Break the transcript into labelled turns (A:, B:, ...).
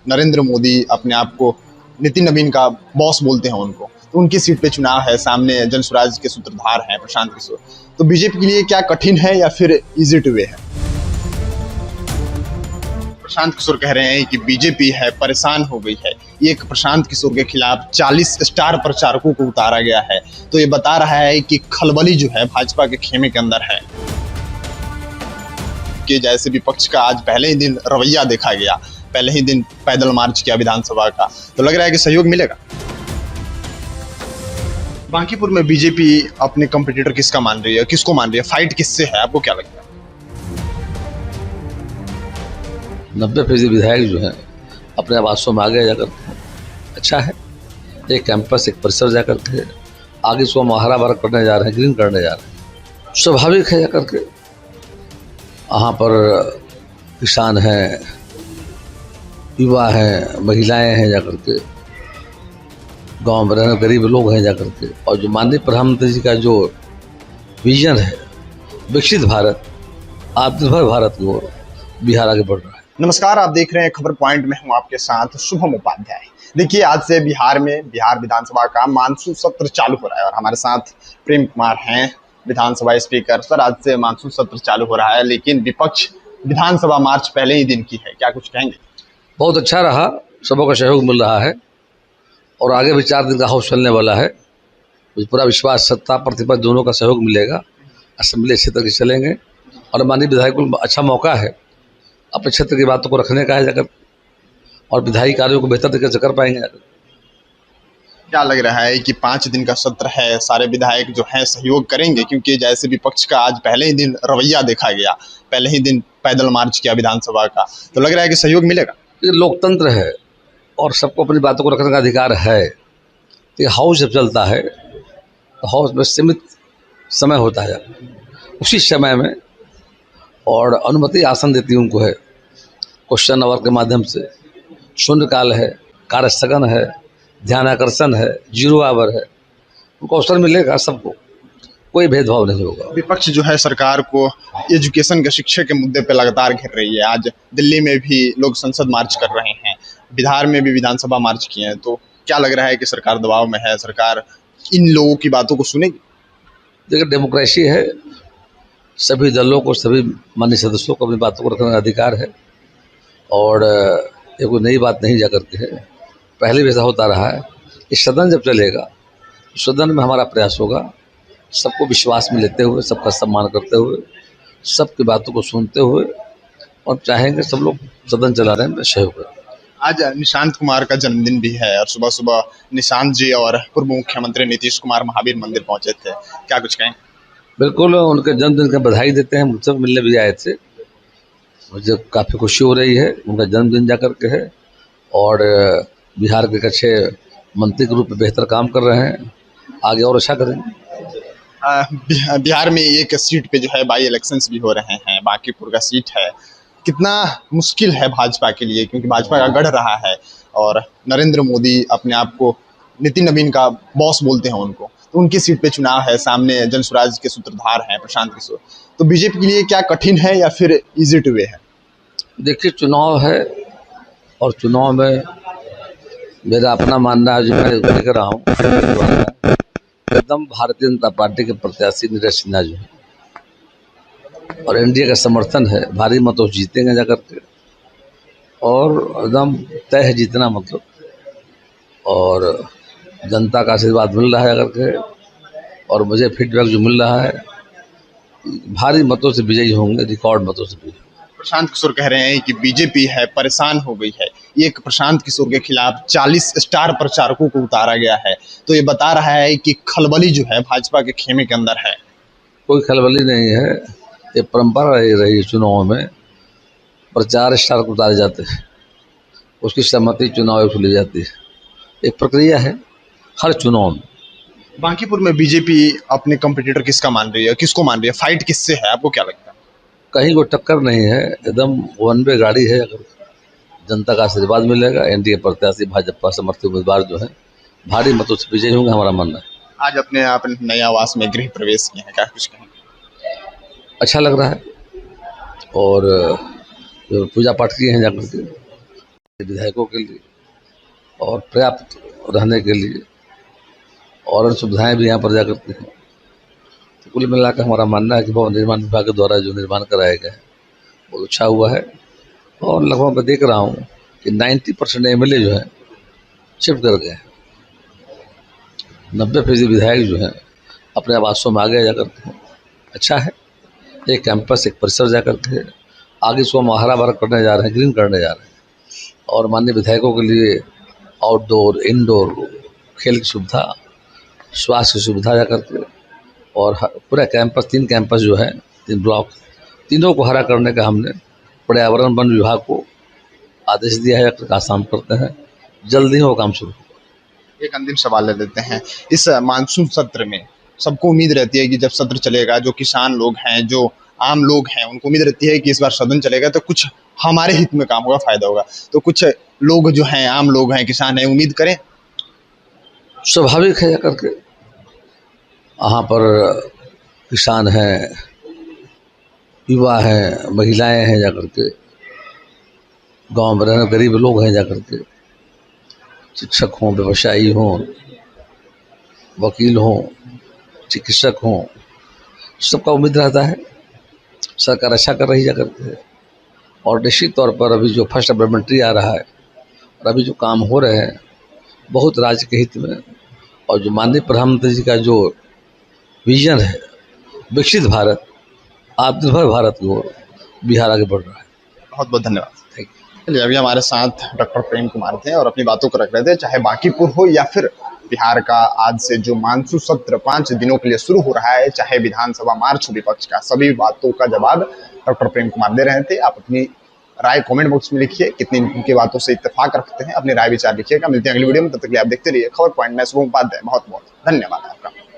A: नरेंद्र मोदी अपने आप को नितिन नवीन का बॉस बोलते हैं उनको, तो उनकी सीट पे चुनाव है, सामने जन स्वराज के सूत्रधार हैं प्रशांत किशोर। तो बीजेपी के लिए क्या कठिन है या फिर इजी टू वे है? प्रशांत किशोर कह रहे हैं कि बीजेपी है परेशान हो गई है। एक प्रशांत किशोर के खिलाफ 40 स्टार प्रचारकों को उतारा गया है, तो ये बता रहा है कि खलबली जो है भाजपा के खेमे के अंदर है कि जैसे विपक्ष का आज पहले ही दिन रवैया देखा गया, पहले ही दिन पैदल मार्च किया विधानसभा का, तो लग रहा है कि सहयोग मिलेगा। बांकीपुर में बीजेपी अपने कंपटीटर किसका मान रही है, किसको मान रही है, फाइट किससे है, आपको क्या लगता है?
B: 90% विधायक जो है अपने आवासों में आगे जाकर अच्छा है, एक कैंपस एक परिसर जाकर के आगे इसको हरा भरा करने जा रहे हैं, ग्रीन करने जा रहे हैं। स्वाभाविक है जाकर के वहाँ पर किसान हैं, युवा हैं, महिलाएं हैं, जाकर के गांव में रहने गरीब लोग हैं जाकर के, और जो माननीय प्रधानमंत्री जी का जो विजन है विकसित भारत, आत्मनिर्भर भारत की ओर बिहार आगे बढ़ रहा है।
A: नमस्कार, आप देख रहे हैं खबर पॉइंट में, हूं आपके साथ शुभम उपाध्याय। देखिए, आज से बिहार विधानसभा का मानसून सत्र चालू हो रहा है और हमारे साथ प्रेम कुमार हैं, विधानसभा स्पीकर। सर, आज से मानसून सत्र चालू हो रहा है, लेकिन विपक्ष विधानसभा मार्च पहले ही दिन की है, क्या कुछ कहेंगे?
B: बहुत अच्छा रहा, सबों का सहयोग मिल रहा है और आगे भी 4 दिन का हाउस चलने वाला है। मुझे पूरा विश्वास, सत्ता प्रतिपक्ष दोनों का सहयोग मिलेगा, असेंबली अच्छे तरह से चलेंगे और माननीय विधायकों को अच्छा मौका है अपने क्षेत्र की बातों को रखने का है जाकर, और विधायी कार्यों को बेहतर तरीके से कर पाएंगे जाकर।
A: क्या लग रहा है कि 5 दिन का सत्र है, सारे विधायक जो हैं सहयोग करेंगे? क्योंकि जैसे विपक्ष का आज पहले ही दिन रवैया देखा गया, पहले ही दिन पैदल मार्च किया विधानसभा का, तो लग रहा है कि सहयोग मिलेगा।
B: ये लोकतंत्र है और सबको अपनी बातों को रखने का अधिकार है। तो हाउस जब चलता है तो हाउस में सीमित समय होता है, उसी समय में और अनुमति आसन देती उनको है, क्वेश्चन आवर के माध्यम से, शून्यकाल है, कार्य स्थगन है, ध्यान आकर्षण है, 0 आवर है, उनको अवसर मिलेगा, सबको, कोई भेदभाव नहीं होगा।
A: विपक्ष जो है सरकार को एजुकेशन के, शिक्षा के मुद्दे पे लगातार घेर रही है। आज दिल्ली में भी लोग संसद मार्च कर रहे हैं, बिहार में भी विधानसभा मार्च किए हैं, तो क्या लग रहा है कि सरकार दबाव में है, सरकार इन लोगों की बातों को सुनेगी?
B: देखिए, डेमोक्रेसी है, सभी दलों को, सभी माननीय सदस्यों को अपनी बातों को रखने का अधिकार है और ये कोई नई बात नहीं जाकर के है, पहले भी ऐसा होता रहा है। इस सदन जब चलेगा, सदन में हमारा प्रयास होगा सबको विश्वास में लेते हुए, सबका सम्मान करते हुए, सबकी बातों को सुनते हुए, और चाहेंगे सब लोग सदन चलाने में सहयोग करें।
A: आज निशांत कुमार का जन्मदिन भी है और सुबह सुबह निशांत जी और पूर्व मुख्यमंत्री नीतीश कुमार महावीर मंदिर पहुंचे थे, क्या कुछ कहें?
B: बिल्कुल, उनके जन्मदिन की बधाई देते हैं, मुझसे मिलने भी आए थे, मुझे काफ़ी खुशी हो रही है, उनका जन्मदिन जा कर के है और बिहार के अच्छे मंत्री के रूप में बेहतर काम कर रहे हैं, आगे और अच्छा करेंगे।
A: बिहार में एक सीट पे जो है बाई इलेक्शंस भी हो रहे हैं, बांकीपुर का सीट है, कितना मुश्किल है भाजपा के लिए, क्योंकि भाजपा का गढ़ रहा है और नरेंद्र मोदी अपने आप को नितिन नवीन का बॉस बोलते हैं उनको, तो उनकी सीट पे चुनाव है, सामने जन स्वराज के सूत्रधार हैं प्रशांत किशोर। तो बीजेपी के लिए क्या कठिन है या फिर इजी टू वे है?
B: देखिए, चुनाव है और चुनाव में मेरा अपना मानना है, जो मैं देख रहा हूँ, एकदम भारतीय जनता पार्टी के प्रत्याशी नीरज सिन्हा जो है और एनडीए का समर्थन है, भारी मतों से जीतेंगे जाकर के और एकदम तय है जीतना, मतलब, और जनता का आशीर्वाद मिल रहा है जाकर के, और मुझे फीडबैक जो मिल रहा है, भारी मतों से विजयी होंगे, रिकॉर्ड मतों से विजयी।
A: प्रशांत किशोर कह रहे हैं कि बीजेपी है परेशान हो गई है। एक प्रशांत किशोर के खिलाफ 40 स्टार प्रचारकों को उतारा गया है, तो ये बता रहा है कि खलबली जो है भाजपा के खेमे के अंदर है।
B: कोई खलबली नहीं है, ये परंपरा रही चुनाव में, प्रचार स्टार को उतारे जाते हैं, उसकी सहमति चुनाव आयोग से ली जाती है, एक प्रक्रिया है हर चुनाव में।
A: बांकीपुर में बीजेपी अपने कंपटीटर किसका मान रही है, किसको मान रही है, फाइट किससे है, आपको क्या लगता है?
B: कहीं कोई टक्कर नहीं है, एकदम वन वे गाड़ी है। अगर जनता का आशीर्वाद मिलेगा, एनडीए प्रत्याशी भाजपा समर्थित उम्मीदवार जो है भारी मतों से विजयी होंगे, हमारा मानना है।
A: आज अपने आप नए आवास में गृह प्रवेश किए हैं, क्या कुछ कहें?
B: अच्छा लग रहा है और पूजा पाठ किए हैं जाकर के, विधायकों के लिए और पर्याप्त रहने के लिए और अन्य सुविधाएं भी यहाँ पर जा करती हैं। तो कुल मिलाकर हमारा मानना है कि भवन निर्माण विभाग के द्वारा जो निर्माण कराया गया है बहुत अच्छा हुआ है। और लगभग मैं देख रहा हूँ कि 90% MLA जो है शिफ्ट कर गए हैं। 90% विधायक जो हैं अपने आवासों में आगे जा करके हैं। अच्छा है, एक कैंपस एक परिसर जा करके आगे इसको हम हरा भरा करने जा रहे हैं, ग्रीन करने जा रहे हैं। और माननीय विधायकों के लिए आउटडोर इंडोर खेल की सुविधा, स्वास्थ्य की सुविधा जा करके और पूरा कैंपस 3 कैंपस जो है 3 ब्लॉक तीनों को हरा करने का हमने पर्यावरण वन विभाग को आदेश दिया है। काम करते हैं, जल्दी ही वो काम शुरू होगा।
A: एक अंतिम सवाल ले लेते हैं। इस मानसून सत्र में सबको उम्मीद रहती है कि जब सत्र चलेगा, जो किसान लोग हैं, जो आम लोग हैं, उनको उम्मीद रहती है कि इस बार सदन चलेगा तो कुछ हमारे हित में काम होगा, फायदा होगा। तो कुछ लोग जो हैं, आम लोग हैं, किसान हैं, उम्मीद करें।
B: स्वाभाविक है जाकर के यहाँ पर किसान हैं, युवा हैं, महिलाएं हैं, जाकर के गांव में रहने गरीब लोग हैं, जाकर के शिक्षक हों, व्यवसायी हों, वकील हों, चिकित्सक हों, सबका उम्मीद रहता है सरकार अच्छा कर रही जाकर के। और निश्चित तौर पर अभी जो फर्स्ट सप्लीमेंट्री आ रहा है और अभी जो काम हो रहे हैं बहुत राज्य के हित में। और जो माननीय प्रधानमंत्री जी का जो विजन है विकसित भारत, आत्मनिर्भर भारत की ओर बिहार आगे बढ़ रहा है।
A: बहुत बहुत धन्यवाद। चलिए, अभी हमारे साथ डॉक्टर प्रेम कुमार थे और अपनी बातों को रख रहे थे। चाहे बांकीपुर हो या फिर बिहार का आज से जो मानसून सत्र 5 दिनों के लिए शुरू हो रहा है, चाहे विधानसभा मार्च हो विपक्ष का, सभी बातों का जवाब डॉक्टर प्रेम कुमार दे रहे थे। आप अपनी राय कमेंट बॉक्स में लिखिए, कितनी उनकी बातों से इत्तेफाक रखते हैं, अपने राय विचार लिखिएगा। मिलते हैं अगली वीडियो में, तब तक के लिए आप देखते रहिए खबर पॉइंट। मैं शुभम उपाध्याय, बहुत बहुत धन्यवाद।